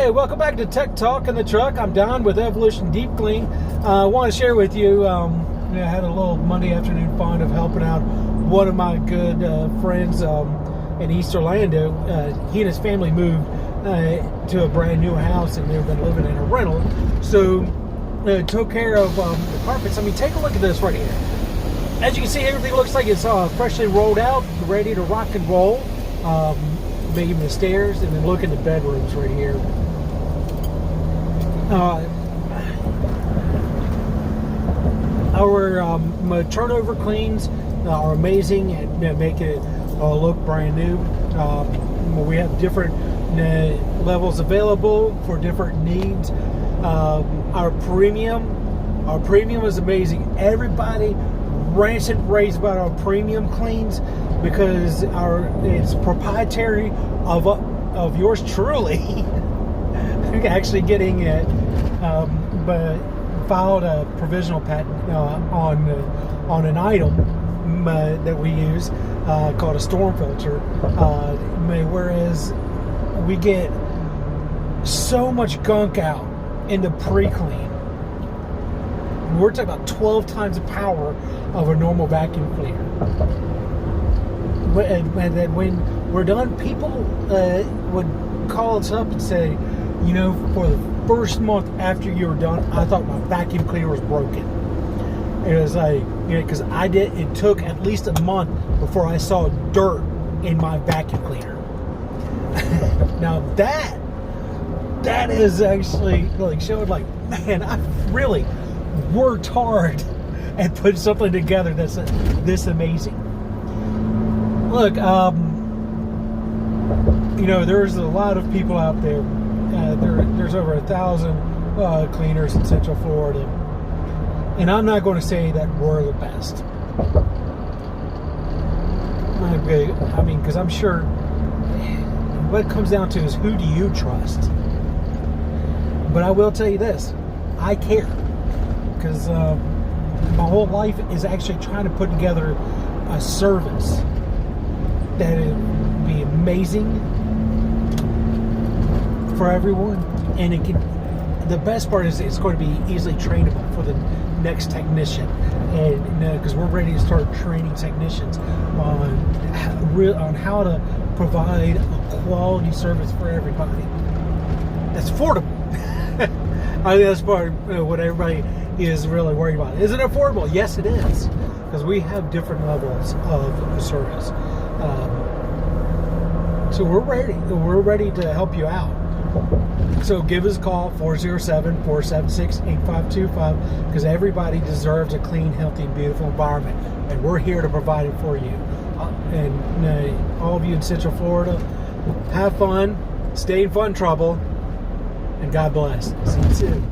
Hey, welcome back to Tech Talk in the Truck. I'm Don with Evolution Deep Clean. I want to share with you, I had a little Monday afternoon fun of helping out one of my good friends in East Orlando. He and his family moved to a brand new house, and they've been living in a rental. So took care of the carpets. I mean, take a look at this right here. As you can see, everything looks like it's freshly rolled out, ready to rock and roll. Maybe the stairs, and then look in the bedrooms right here. Our turnover cleans are amazing and make it look brand new. We have different levels available for different needs. Our premium is amazing. Everybody rants and raves about our premium cleans because it's proprietary of yours truly. Actually getting it but filed a provisional patent on an item that we use called a storm filter, whereas we get so much gunk out in the pre-clean. We're talking about 12 times the power of a normal vacuum cleaner. And then when we're done, people would call us up and say, you know, for the first month after you were done, I thought my vacuum cleaner was broken. It was like, you know, because it took at least a month before I saw dirt in my vacuum cleaner. Now that is actually like showing like, man, I really worked hard and put something together that's this amazing. Look, you know, there's a lot of people out there. There's over 1,000 cleaners in Central Florida, and I'm not going to say that we're the best. I mean, because I'm sure what it comes down to is, who do you trust? But I will tell you this, I care, because my whole life is actually trying to put together a service that would be amazing for everyone, and the best part is it's going to be easily trainable for the next technician, and because we're ready to start training technicians on how to provide a quality service for everybody that's affordable. I think that's part of what everybody is really worried about. Is it affordable? Yes, it is, because we have different levels of service. So we're ready to help you out. So give us a call, 407-476-8525, because everybody deserves a clean, healthy, and beautiful environment, and we're here to provide it for you. And all of you in Central Florida, have fun, stay in fun trouble, and God bless. See you soon.